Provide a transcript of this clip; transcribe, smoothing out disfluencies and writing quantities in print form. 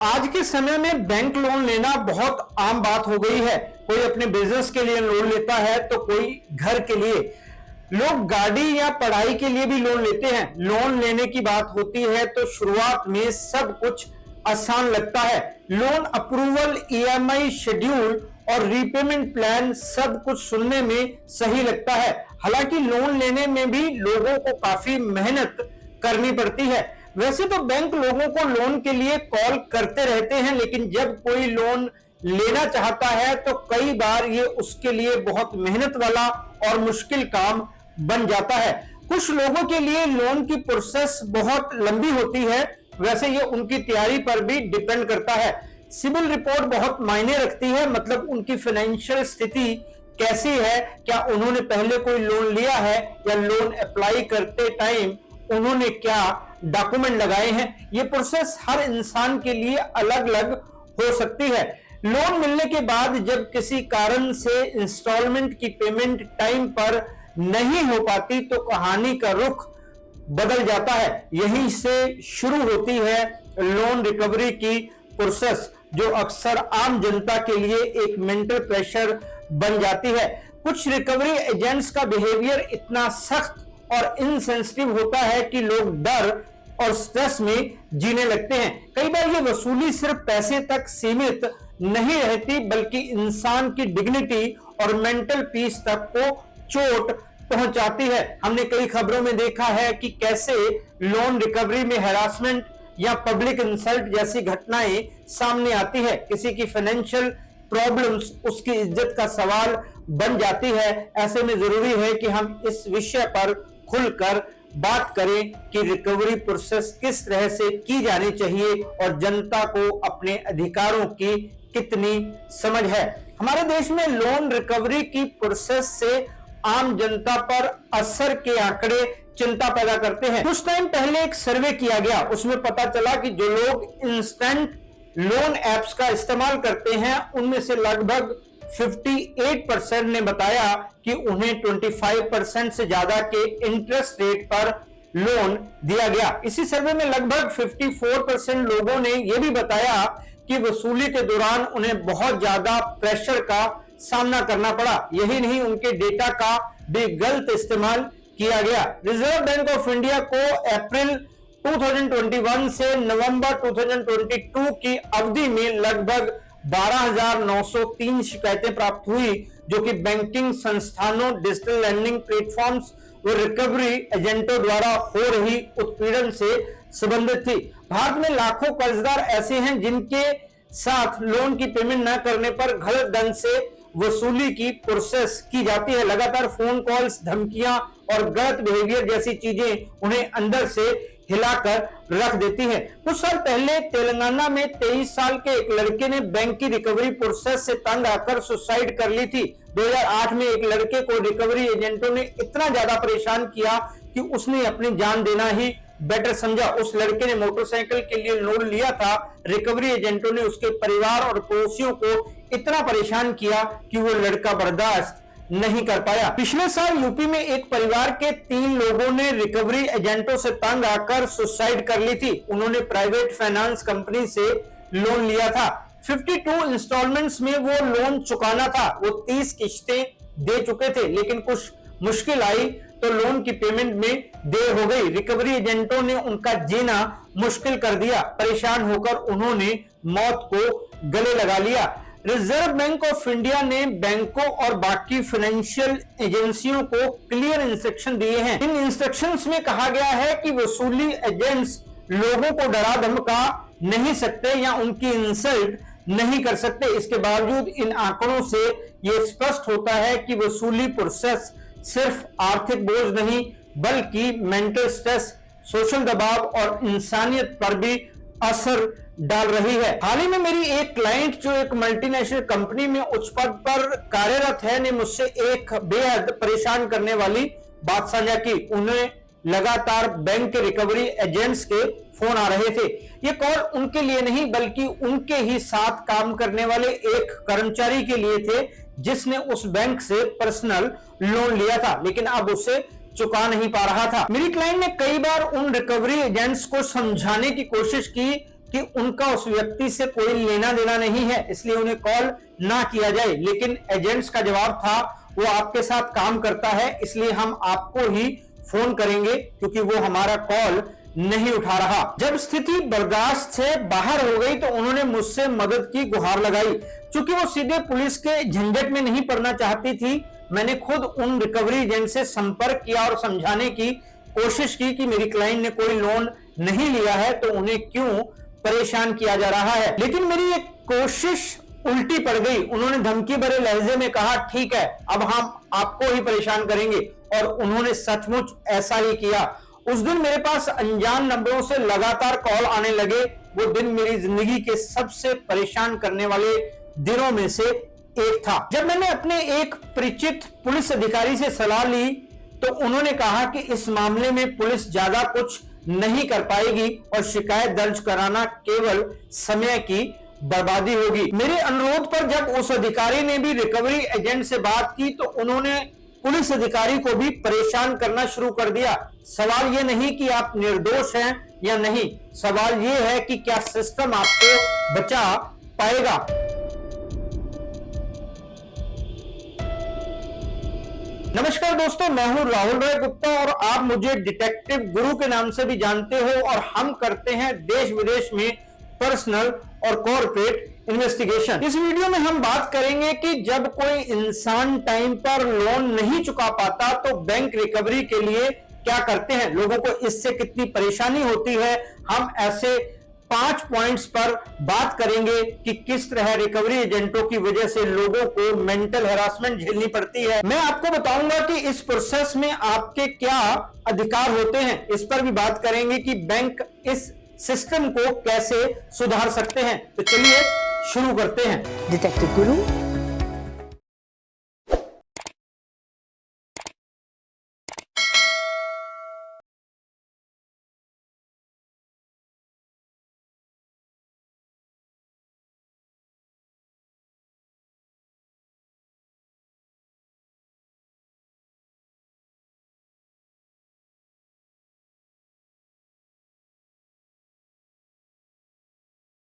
आज के समय में बैंक लोन लेना बहुत आम बात हो गई है। कोई अपने बिजनेस के लिए लोन लेता है तो कोई घर के लिए। लोग गाड़ी या पढ़ाई के लिए भी लोन लेते हैं। लोन लेने की बात होती है तो शुरुआत में सब कुछ आसान लगता है। लोन अप्रूवल, ईएमआई शेड्यूल और रीपेमेंट प्लान सब कुछ सुनने में सही लगता है। हालांकि लोन लेने में भी लोगों को काफी मेहनत करनी पड़ती है। वैसे तो बैंक लोगों को लोन के लिए कॉल करते रहते हैं, लेकिन जब कोई लोन लेना चाहता है तो कई बार ये उसके लिए बहुत मेहनत वाला और मुश्किल काम बन जाता है। कुछ लोगों के लिए लोन की प्रोसेस बहुत लंबी होती है। वैसे ये उनकी तैयारी पर भी डिपेंड करता है। सिविल रिपोर्ट बहुत मायने रखती है, मतलब उनकी फाइनेंशियल स्थिति कैसी है, क्या उन्होंने पहले कोई लोन लिया है या लोन अप्लाई करते टाइम उन्होंने क्या डॉक्यूमेंट लगाए हैं। ये प्रोसेस हर इंसान के लिए अलग अलग हो सकती है। लोन मिलने के बाद जब किसी कारण से इंस्टॉलमेंट की पेमेंट टाइम पर नहीं हो पाती तो कहानी का रुख बदल जाता है। यहीं से शुरू होती है लोन रिकवरी की प्रोसेस, जो अक्सर आम जनता के लिए एक मेंटल प्रेशर बन जाती है। कुछ रिकवरी एजेंट्स का बिहेवियर इतना सख्त और इनसेंसिटिव होता है कि लोग डर और स्ट्रेस में जीने लगते हैं। कई बार ये वसूली सिर्फ पैसे तक सीमित नहीं रहती, बल्कि इंसान की डिग्निटी और मेंटल पीस तक को चोट पहुंचाती है। हमने कई खबरों में देखा है कि कैसे लोन रिकवरी में हैरासमेंट या पब्लिक इंसल्ट जैसी घटनाएं सामने आती है। किसी की फाइनेंशियल प्रॉब्लम्स उसकी इज्जत का सवाल बन जाती है। ऐसे में जरूरी है कि हम इस विषय पर खुलकर बात करें कि रिकवरी प्रोसेस किस तरह से की जानी चाहिए और जनता को अपने अधिकारों की कितनी समझ है। हमारे देश में लोन रिकवरी की प्रोसेस से आम जनता पर असर के आंकड़े चिंता पैदा करते हैं। कुछ टाइम पहले एक सर्वे किया गया, उसमें पता चला कि जो लोग इंस्टेंट लोन एप्स का इस्तेमाल करते हैं उनमें से लगभग 58% ने बताया कि उन्हें 25% से ज्यादा के इंटरेस्ट रेट पर लोन दिया गया। इसी सर्वे में लगभग 54% लोगों ने यह भी बताया कि वसूली के दौरान उन्हें बहुत ज्यादा प्रेशर का सामना करना पड़ा। यही नहीं, उनके डेटा का भी गलत इस्तेमाल किया गया। रिजर्व बैंक ऑफ इंडिया को अप्रैल 2021 से नवंबर 2022 की अवधि में लगभग 12,903 शिकायतें प्राप्त हुई, जो कि बैंकिंग संस्थानों, डिजिटल लैंडिंग प्लेटफॉर्म्स व रिकवरी एजेंटों द्वारा हो रही उत्पीड़न से संबंधित थी। भारत में लाखों कर्जदार ऐसे हैं जिनके साथ लोन की पेमेंट न करने पर गलत ढंग से वसूली की प्रोसेस की जाती है। लगातार फोन कॉल्स, धमकियां और गलत बिहेवियर जैसी चीजें उन्हें अंदर से हिलाकर रख देती है। कुछ साल पहले तेलंगाना में 23 साल के एक लड़के ने बैंक की रिकवरी प्रोसेस से तंग आकर सुसाइड कर ली थी। 2008 में एक लड़के को रिकवरी एजेंटों ने इतना ज्यादा परेशान किया कि उसने अपनी जान देना ही बेटर समझा। उस लड़के ने मोटरसाइकिल के लिए लोन लिया था। रिकवरी एजेंटों ने उसके परिवार और पड़ोसियों को इतना परेशान किया कि वो लड़का बर्दाश्त नहीं कर पाया। पिछले साल यूपी में एक परिवार के 3 लोगों ने रिकवरी एजेंटों से तंग आकर सुसाइड कर ली थी। उन्होंने प्राइवेट फाइनेंस कंपनी से लोन लिया था। 52 इंस्टॉलमेंट्स में वो लोन चुकाना था। वो 30 किश्तें दे चुके थे, लेकिन कुछ मुश्किल आई तो लोन की पेमेंट में देर हो गई। रिकवरी एजेंटों ने उनका जीना मुश्किल कर दिया। परेशान होकर उन्होंने मौत को गले लगा लिया। रिजर्व बैंक ऑफ इंडिया ने बैंकों और बाकी फाइनेंशियल एजेंसियों को क्लियर इंस्ट्रक्शन दिए हैं। इन इंस्ट्रक्शंस में कहा गया है कि वसूली एजेंट्स लोगों को डरा धमका नहीं सकते या उनकी इंसल्ट नहीं कर सकते। इसके बावजूद इन आंकड़ों से यह स्पष्ट होता है कि वसूली प्रोसेस सिर्फ आर्थिक बोझ नहीं, बल्कि मेंटल स्ट्रेस, सोशल दबाव और इंसानियत पर भी असर डाल रही है। हाल ही में मेरी एक क्लाइंट जो एक मल्टीनेशनल कंपनी में उच्च पद पर कार्यरत है ने मुझसे एक बेहद परेशान करने वाली बात साझा की। उन्हें लगातार बैंक के रिकवरी एजेंट्स के फोन आ रहे थे। ये कॉल उनके लिए नहीं, बल्कि उनके ही साथ काम करने वाले एक कर्मचारी के लिए थे, जिसने उस बैंक से पर्सनल लोन लिया था, लेकिन अब उसे चुका नहीं पा रहा था। मेरी क्लाइंट ने कई बार उन रिकवरी एजेंट्स को समझाने की कोशिश की, कि उनका उस व्यक्ति से कोई लेना देना नहीं है, इसलिए उन्हें कॉल ना किया जाए। लेकिन एजेंट्स का जवाब था वो आपके साथ काम करता है, इसलिए हम आपको ही फोन करेंगे क्योंकि वो हमारा कॉल नहीं उठा रहा। जब स्थिति बर्दाश्त से बाहर हो गई तो उन्होंने मुझसे मदद की गुहार लगाई। चूंकि वो सीधे पुलिस के झंझट में नहीं पड़ना चाहती थी, मैंने खुद उन रिकवरी एजेंट से संपर्क किया और समझाने की कोशिश की कि मेरी क्लाइंट ने कोई लोन नहीं लिया है तो उन्हें क्यों परेशान किया जा रहा है। लेकिन मेरी एक कोशिश उल्टी पड़ गई। उन्होंने धमकी भरे लहजे में कहा, ठीक है, अब हम आपको ही परेशान करेंगे, और उन्होंने सचमुच ऐसा ही किया। उस दिन मेरे पास अनजान नंबरों से लगातार कॉल आने लगे। वो दिन मेरी जिंदगी के सबसे परेशान करने वाले दिनों में से एक था। जब मैंने अपने एक परिचित पुलिस अधिकारी से सलाह ली तो उन्होंने कहा कि इस मामले में पुलिस ज्यादा कुछ नहीं कर पाएगी और शिकायत दर्ज कराना केवल समय की बर्बादी होगी। मेरे अनुरोध पर जब उस अधिकारी ने भी रिकवरी एजेंट से बात की तो उन्होंने पुलिस अधिकारी को भी परेशान करना शुरू कर दिया। सवाल यह नहीं कि आप निर्दोष हैं या नहीं, सवाल यह है कि क्या सिस्टम आपको बचा पाएगा। नमस्कार दोस्तों, मैं हूं राहुल राय गुप्ता और आप मुझे डिटेक्टिव गुरु के नाम से भी जानते हो, और हम करते हैं देश विदेश में पर्सनल और कॉर्पोरेट इन्वेस्टिगेशन। इस वीडियो में हम बात करेंगे कि जब कोई इंसान टाइम पर लोन नहीं चुका पाता तो बैंक रिकवरी के लिए क्या करते हैं, लोगों को इससे कितनी परेशानी होती है। हम ऐसे 5 पॉइंट्स पर बात करेंगे कि किस तरह रिकवरी एजेंटों की वजह से लोगों को मेंटल हैरासमेंट झेलनी पड़ती है। मैं आपको बताऊंगा कि इस प्रोसेस में आपके क्या अधिकार होते हैं। इस पर भी बात करेंगे कि बैंक इस सिस्टम को कैसे सुधार सकते हैं। तो चलिए शुरू करते हैं। डिटेक्टिव गुरु